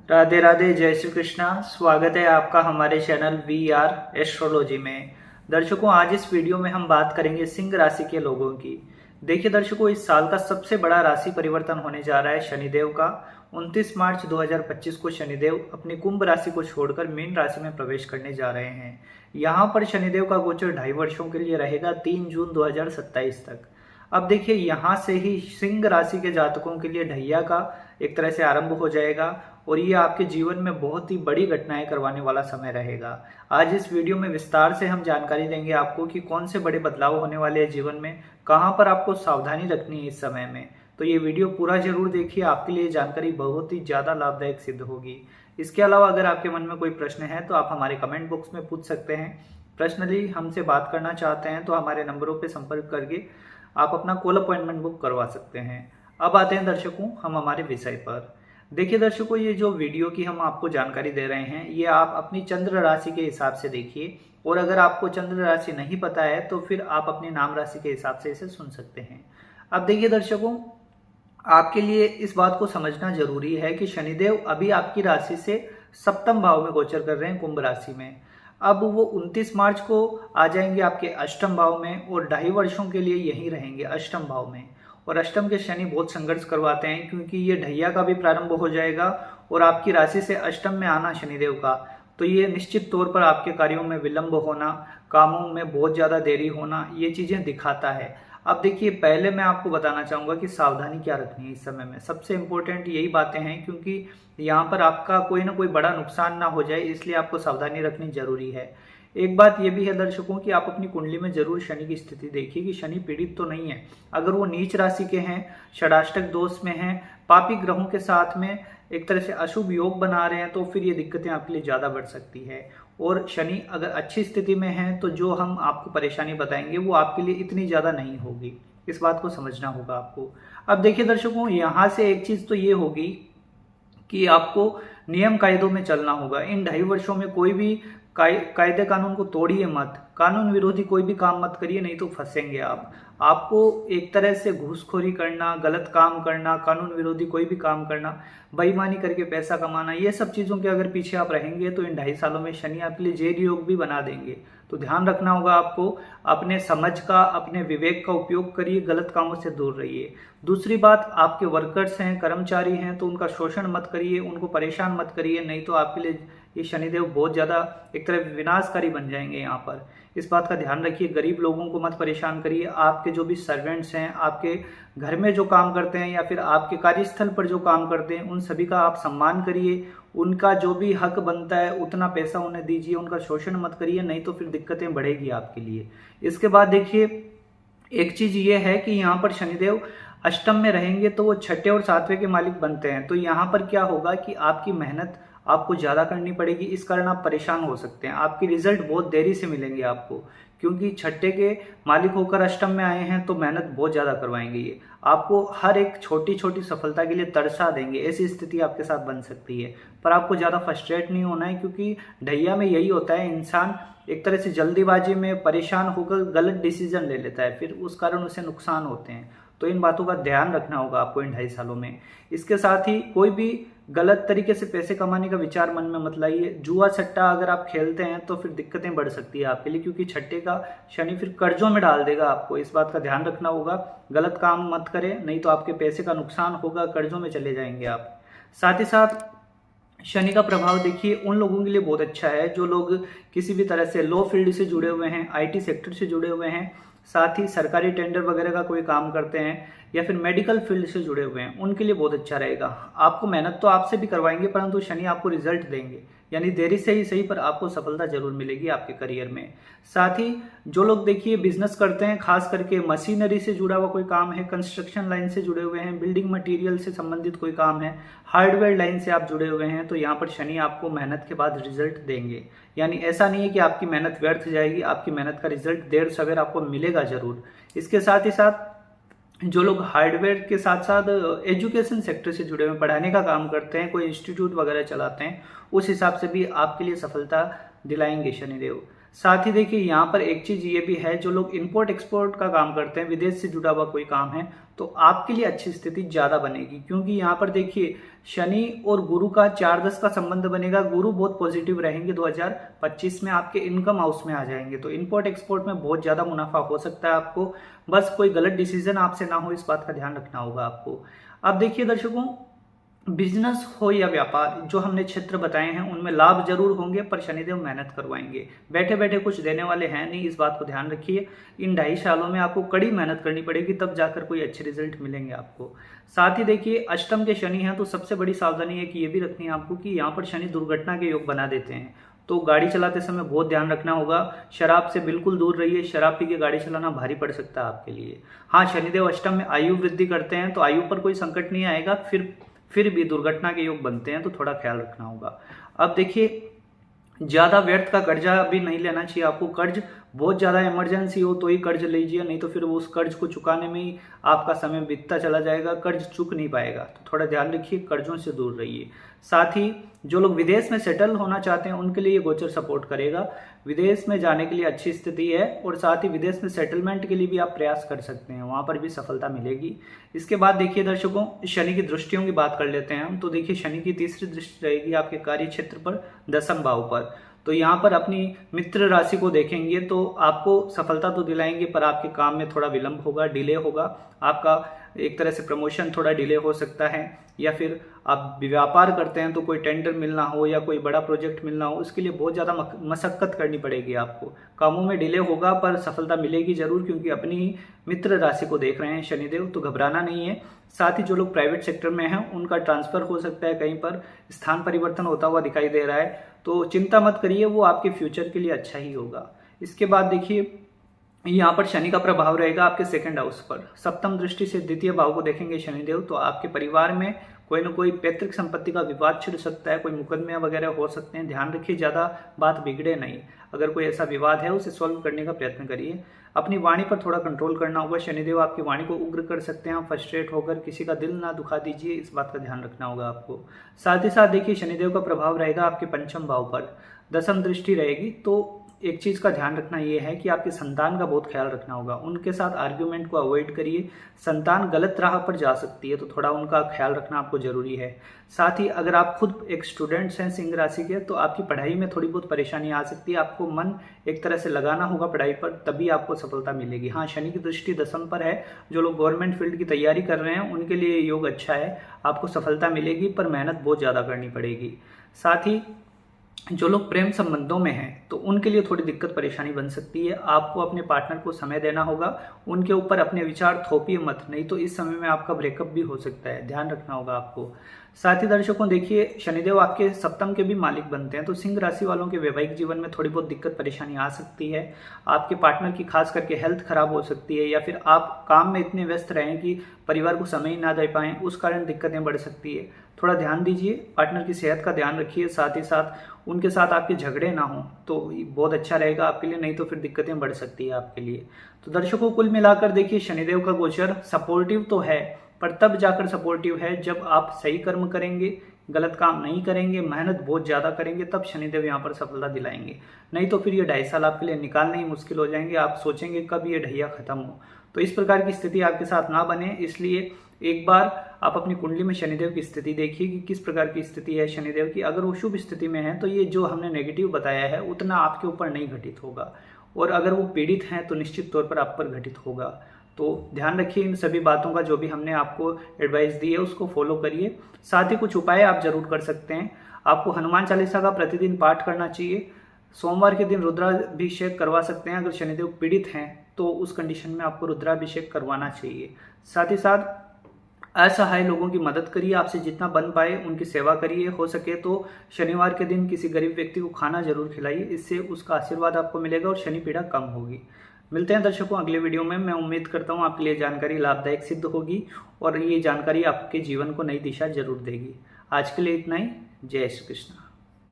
राधे राधे, जय श्री कृष्णा। स्वागत है आपका हमारे चैनल वी आर एस्ट्रोलॉजी में। दर्शकों, आज इस वीडियो में हम बात करेंगे सिंह राशि के लोगों की। देखिए दर्शकों, इस साल का सबसे बड़ा राशि परिवर्तन होने जा रहा है शनिदेव का। 29 मार्च 2025 को शनिदेव अपनी कुंभ राशि को छोड़कर मीन राशि में प्रवेश करने जा रहे हैं। यहाँ पर शनिदेव का गोचर 2.5 वर्षों के लिए रहेगा, 3 जून 2027 तक। अब देखिए, यहाँ से ही सिंह राशि के जातकों के लिए ढैया का एक तरह से आरंभ हो जाएगा और ये आपके जीवन में बहुत ही बड़ी घटनाएं करवाने वाला समय रहेगा। आज इस वीडियो में विस्तार से हम जानकारी देंगे आपको कि कौन से बड़े बदलाव होने वाले हैं जीवन में, कहां पर आपको सावधानी रखनी है इस समय में। तो ये वीडियो पूरा जरूर देखिए, आपके लिए जानकारी बहुत ही ज्यादा लाभदायक सिद्ध होगी। इसके अलावा अगर आपके मन में कोई प्रश्न है तो आप हमारे कमेंट बॉक्स में पूछ सकते हैं। पर्सनली हमसे बात करना चाहते हैं तो हमारे नंबरों पर संपर्क करके आप अपना कॉल अपॉइंटमेंट बुक करवा सकते हैं। अब आते हैं दर्शकों हम हमारे विषय पर। देखिए दर्शकों, ये जो वीडियो की हम आपको जानकारी दे रहे हैं ये आप अपनी चंद्र राशि के हिसाब से देखिए, और अगर आपको चंद्र राशि नहीं पता है तो फिर आप अपनी नाम राशि के हिसाब से इसे सुन सकते हैं। अब देखिए दर्शकों, आपके लिए इस बात को समझना जरूरी है कि शनिदेव अभी आपकी राशि से सप्तम भाव में गोचर कर रहे हैं, कुंभ राशि में। अब वो 29 मार्च को आ जाएंगे आपके अष्टम भाव में और 2.5 वर्षों के लिए यहीं रहेंगे अष्टम भाव में। और अष्टम के शनि बहुत संघर्ष करवाते हैं, क्योंकि ये ढैया का भी प्रारंभ हो जाएगा और आपकी राशि से अष्टम में आना शनिदेव का, तो ये निश्चित तौर पर आपके कार्यों में विलंब होना, कामों में बहुत ज्यादा देरी होना, ये चीजें दिखाता है। अब देखिए, पहले मैं आपको बताना चाहूंगा कि सावधानी क्या रखनी है इस समय में। सबसे इंपॉर्टेंट यही बातें हैं, क्योंकि यहाँ पर आपका कोई ना कोई बड़ा नुकसान ना हो जाए, इसलिए आपको सावधानी रखनी जरूरी है। एक बात यह भी है दर्शकों कि आप अपनी कुंडली में जरूर शनि की स्थिति देखिए कि शनि पीड़ित तो नहीं है। अगर वो नीच राशि के हैं, षडाष्टक दोष में हैं, पापी ग्रहों के साथ में एक तरह से अशुभ योग बना रहे हैं, तो फिर ये दिक्कतें आपके लिए ज्यादा बढ़ सकती है। और शनि अगर अच्छी स्थिति में है तो जो हम आपको परेशानी बताएंगे वो आपके लिए इतनी ज्यादा नहीं होगी। इस बात को समझना होगा आपको। अब देखिए दर्शकों, यहाँ से एक चीज तो ये होगी कि आपको नियम कायदों में चलना होगा। इन 2.5 वर्षों में कोई भी कायदे कानून को तोड़िए मत, कानून विरोधी कोई भी काम मत करिए, नहीं तो फंसेंगे आप। आपको एक तरह से घूसखोरी करना, गलत काम करना, कानून विरोधी कोई भी काम करना, बेईमानी करके पैसा कमाना, ये सब चीजों के अगर पीछे आप रहेंगे तो इन 2.5 सालों में शनि आपके लिए जेल योग भी बना देंगे। तो ध्यान रखना होगा आपको, अपने समझ का, अपने विवेक का उपयोग करिए, गलत कामों से दूर रहिए। दूसरी बात, आपके वर्कर्स हैं, कर्मचारी हैं, तो उनका शोषण मत करिए, उनको परेशान मत करिए, नहीं तो आपके लिए ये शनिदेव बहुत ज्यादा एक तरह विनाशकारी बन जाएंगे यहाँ पर। इस बात का ध्यान रखिए, गरीब लोगों को मत परेशान करिए। आपके जो भी सर्वेंट्स हैं, आपके घर में जो काम करते हैं या फिर आपके कार्यस्थल पर जो काम करते हैं, उन सभी का आप सम्मान करिए। उनका जो भी हक बनता है उतना पैसा उन्हें दीजिए, उनका शोषण मत करिए, नहीं तो फिर दिक्कतें बढ़ेगी आपके लिए। इसके बाद देखिए, एक चीज ये है कि यहाँ पर शनिदेव अष्टम में रहेंगे तो वो छठे और सातवें के मालिक बनते हैं। तो यहाँ पर क्या होगा कि आपकी मेहनत आपको ज्यादा करनी पड़ेगी, इस कारण आप परेशान हो सकते हैं। आपकी रिजल्ट बहुत देरी से मिलेंगे आपको, क्योंकि छठे के मालिक होकर अष्टम में आए हैं तो मेहनत बहुत ज्यादा करवाएंगे। ये आपको हर एक छोटी छोटी सफलता के लिए तरसा देंगे, ऐसी स्थिति आपके साथ बन सकती है। पर आपको ज्यादा फ्रस्ट्रेट नहीं होना है, क्योंकि ढैया में यही होता है, इंसान एक तरह से जल्दीबाजी में परेशान होकर गलत डिसीजन ले लेता है, फिर उस कारण उसे नुकसान होते हैं। तो इन बातों का ध्यान रखना होगा आपको इन 2.5 सालों में। इसके साथ ही कोई भी गलत तरीके से पैसे कमाने का विचार मन में मत लाइए। जुआ सट्टा अगर आप खेलते हैं तो फिर दिक्कतें बढ़ सकती है आपके लिए, क्योंकि छठे का शनि फिर कर्जों में डाल देगा आपको। इस बात का ध्यान रखना होगा, गलत काम मत करें, नहीं तो आपके पैसे का नुकसान होगा, कर्जों में चले जाएंगे आप। साथ ही साथ शनि का प्रभाव देखिए उन लोगों के लिए बहुत अच्छा है जो लोग किसी भी तरह से लॉ फील्ड से जुड़े हुए हैं, IT सेक्टर से जुड़े हुए हैं, साथ ही सरकारी टेंडर वगैरह का कोई काम करते हैं या फिर मेडिकल फील्ड से जुड़े हुए हैं, उनके लिए बहुत अच्छा रहेगा। आपको मेहनत तो आपसे भी करवाएंगे, परंतु शनि आपको रिजल्ट देंगे, यानी देरी से ही सही पर आपको सफलता जरूर मिलेगी आपके करियर में। साथ ही जो लोग देखिए बिजनेस करते हैं, खास करके मशीनरी से जुड़ा हुआ कोई काम है, कंस्ट्रक्शन लाइन से जुड़े हुए हैं, बिल्डिंग मटेरियल से संबंधित कोई काम है, हार्डवेयर लाइन से आप जुड़े हुए हैं, तो यहाँ पर शनि आपको मेहनत के बाद रिजल्ट देंगे। यानी ऐसा नहीं है कि आपकी मेहनत व्यर्थ जाएगी, आपकी मेहनत का रिजल्ट देर सवेर आपको मिलेगा जरूर। इसके साथ ही साथ जो लोग हार्डवेयर के साथ साथ एजुकेशन सेक्टर से जुड़े हुए, पढ़ाने का काम करते हैं, कोई इंस्टीट्यूट वगैरह चलाते हैं, उस हिसाब से भी आपके लिए सफलता दिलाएंगे शनिदेव। साथ ही देखिए यहाँ पर एक चीज ये भी है, जो लोग इंपोर्ट एक्सपोर्ट का काम करते हैं, विदेश से जुड़ा हुआ कोई काम है, तो आपके लिए अच्छी स्थिति ज्यादा बनेगी, क्योंकि यहाँ पर देखिए शनि और गुरु का 4-10 का संबंध बनेगा। गुरु बहुत पॉजिटिव रहेंगे, 2025 में आपके इनकम हाउस में आ जाएंगे, तो इंपोर्ट एक्सपोर्ट में बहुत ज्यादा मुनाफा हो सकता है आपको। बस कोई गलत डिसीजन आपसे ना हो, इस बात का ध्यान रखना होगा आपको। अब देखिए दर्शकों, बिजनेस हो या व्यापार, जो हमने क्षेत्र बताए हैं उनमें लाभ जरूर होंगे, पर शनिदेव मेहनत करवाएंगे, बैठे बैठे कुछ देने वाले हैं नहीं, इस बात को ध्यान रखिए। इन 2.5 सालों में आपको कड़ी मेहनत करनी पड़ेगी, तब जाकर कोई अच्छे रिजल्ट मिलेंगे आपको। साथ ही देखिए अष्टम के शनि हैं, तो सबसे बड़ी सावधानी है कि ये भी रखनी है आपको कि यहाँ पर शनि दुर्घटना के योग बना देते हैं, तो गाड़ी चलाते समय बहुत ध्यान रखना होगा। शराब से बिल्कुल दूर रहिए, शराब पी के गाड़ी चलाना भारी पड़ सकता है आपके लिए। हाँ, शनिदेव अष्टम में आयु वृद्धि करते हैं, तो आयु पर कोई संकट नहीं आएगा, फिर भी दुर्घटना के योग बनते हैं, तो थोड़ा ख्याल रखना होगा। अब देखिए, ज्यादा व्यर्थ का कर्जा भी नहीं लेना चाहिए आपको। कर्ज बहुत ज्यादा इमरजेंसी हो तो ही कर्ज लीजिए, नहीं तो फिर वो उस कर्ज को चुकाने में ही आपका समय बीतता चला जाएगा, कर्ज चुक नहीं पाएगा। तो थोड़ा ध्यान रखिए, कर्जों से दूर रहिए। साथ ही जो लोग विदेश में सेटल होना चाहते हैं उनके लिए ये गोचर सपोर्ट करेगा। विदेश में जाने के लिए अच्छी स्थिति है, और साथ ही विदेश में सेटलमेंट के लिए भी आप प्रयास कर सकते हैं, वहां पर भी सफलता मिलेगी। इसके बाद देखिए दर्शकों, शनि की दृष्टियों की बात कर लेते हैं हम। तो देखिए शनि की तीसरी दृष्टि रहेगी आपके कार्य क्षेत्र पर, 10वें भाव पर। तो यहाँ पर अपनी मित्र राशि को देखेंगे तो आपको सफलता तो दिलाएंगे, पर आपके काम में थोड़ा विलंब होगा, डिले होगा। आपका एक तरह से प्रमोशन थोड़ा डिले हो सकता है, या फिर आप व्यापार करते हैं तो कोई टेंडर मिलना हो या कोई बड़ा प्रोजेक्ट मिलना हो, उसके लिए बहुत ज़्यादा मशक्कत करनी पड़ेगी आपको। कामों में डिले होगा, पर सफलता मिलेगी जरूर, क्योंकि अपनी ही मित्र राशि को देख रहे हैं शनिदेव, तो घबराना नहीं है। साथ ही जो लोग प्राइवेट सेक्टर में हैं उनका ट्रांसफर हो सकता है, कहीं पर स्थान परिवर्तन होता हुआ दिखाई दे रहा है, तो चिंता मत करिए, वो आपके फ्यूचर के लिए अच्छा ही होगा। इसके बाद देखिए यहाँ पर शनि का प्रभाव रहेगा आपके 2nd हाउस पर। सप्तम दृष्टि से 2य भाव को देखेंगे शनिदेव, तो आपके परिवार में कोई ना कोई पैतृक संपत्ति का विवाद छिड़ सकता है, कोई मुकदमे वगैरह हो सकते हैं। ध्यान रखिए, ज्यादा बात बिगड़े नहीं। अगर कोई ऐसा विवाद है उसे सॉल्व करने का प्रयत्न करिए। अपनी वाणी पर थोड़ा कंट्रोल करना होगा। शनिदेव आपकी वाणी को उग्र कर सकते हैं, फ्रस्ट्रेट होकर किसी का दिल ना दुखा दीजिए, इस बात का ध्यान रखना होगा आपको। साथ ही साथ देखिए शनिदेव का प्रभाव रहेगा आपके 5वें भाव पर, 10वीं दृष्टि रहेगी। तो एक चीज का ध्यान रखना यह है कि आपके संतान का बहुत ख्याल रखना होगा, उनके साथ आर्ग्यूमेंट को अवॉइड करिए। संतान गलत राह पर जा सकती है, तो थोड़ा उनका ख्याल रखना आपको जरूरी है। साथ ही अगर आप खुद एक स्टूडेंट्स हैं सिंह राशि के, तो आपकी पढ़ाई में थोड़ी बहुत परेशानी आ सकती है, आपको मन एक तरह से लगाना होगा पढ़ाई पर, तभी आपको सफलता मिलेगी। हाँ, शनि की दृष्टि 10वीं पर है, जो लोग गवर्नमेंट फील्ड की तैयारी कर रहे हैं उनके लिए योग अच्छा है, आपको सफलता मिलेगी, पर मेहनत बहुत ज्यादा करनी पड़ेगी। साथ ही जो लोग प्रेम संबंधों में हैं तो उनके लिए थोड़ी दिक्कत परेशानी बन सकती है। आपको अपने पार्टनर को समय देना होगा, उनके ऊपर अपने विचार थोपिए मत, नहीं तो इस समय में आपका ब्रेकअप भी हो सकता है, ध्यान रखना होगा आपको। साथ ही दर्शकों देखिए, शनिदेव आपके सप्तम के भी मालिक बनते हैं, तो सिंह राशि वालों के वैवाहिक जीवन में थोड़ी बहुत दिक्कत परेशानी आ सकती है। आपके पार्टनर की खास करके हेल्थ खराब हो सकती है, या फिर आप काम में इतने व्यस्त रहें कि परिवार को समय ही ना दे पाएं, उस कारण दिक्कतें बढ़ सकती है। थोड़ा ध्यान दीजिए, पार्टनर की सेहत का ध्यान रखिए, साथ ही साथ उनके साथ आपके झगड़े ना हो तो बहुत अच्छा रहेगा आपके लिए, नहीं तो फिर दिक्कतें बढ़ सकती है आपके लिए। तो दर्शकों कुल मिलाकर देखिए, शनिदेव का गोचर सपोर्टिव तो है, पर तब जाकर सपोर्टिव है जब आप सही कर्म करेंगे, गलत काम नहीं करेंगे, मेहनत बहुत ज्यादा करेंगे, तब शनिदेव यहाँ पर सफलता दिलाएंगे। नहीं तो फिर ये 2.5 साल आपके लिए निकालने ही मुश्किल हो जाएंगे, आप सोचेंगे कब ये ढैया खत्म हो। तो इस प्रकार की स्थिति आपके साथ ना बने, इसलिए एक बार आप अपनी कुंडली में शनिदेव की स्थिति देखिए कि किस प्रकार की स्थिति है शनिदेव की। अगर वो शुभ स्थिति में है तो ये जो हमने नेगेटिव बताया है उतना आपके ऊपर नहीं घटित होगा, और अगर वो पीड़ित हैं तो निश्चित तौर पर आप पर घटित होगा। तो ध्यान रखिए इन सभी बातों का, जो भी हमने आपको एडवाइस दी है उसको फॉलो करिए। साथ ही कुछ उपाय आप जरूर कर सकते हैं। आपको हनुमान चालीसा का प्रतिदिन पाठ करना चाहिए। सोमवार के दिन रुद्राभिषेक करवा सकते हैं, अगर शनिदेव पीड़ित हैं तो उस कंडीशन में आपको रुद्राभिषेक करवाना चाहिए। साथ ही साथ असहाय लोगों की मदद करिए, आपसे जितना बन पाए उनकी सेवा करिए। हो सके तो शनिवार के दिन किसी गरीब व्यक्ति को खाना जरूर खिलाइए, इससे उसका आशीर्वाद आपको मिलेगा और शनि पीड़ा कम होगी। मिलते हैं दर्शकों अगले वीडियो में। मैं उम्मीद करता हूँ आपके लिए जानकारी लाभदायक सिद्ध होगी और ये जानकारी आपके जीवन को नई दिशा जरूर देगी। आज के लिए इतना ही। जय श्री कृष्ण।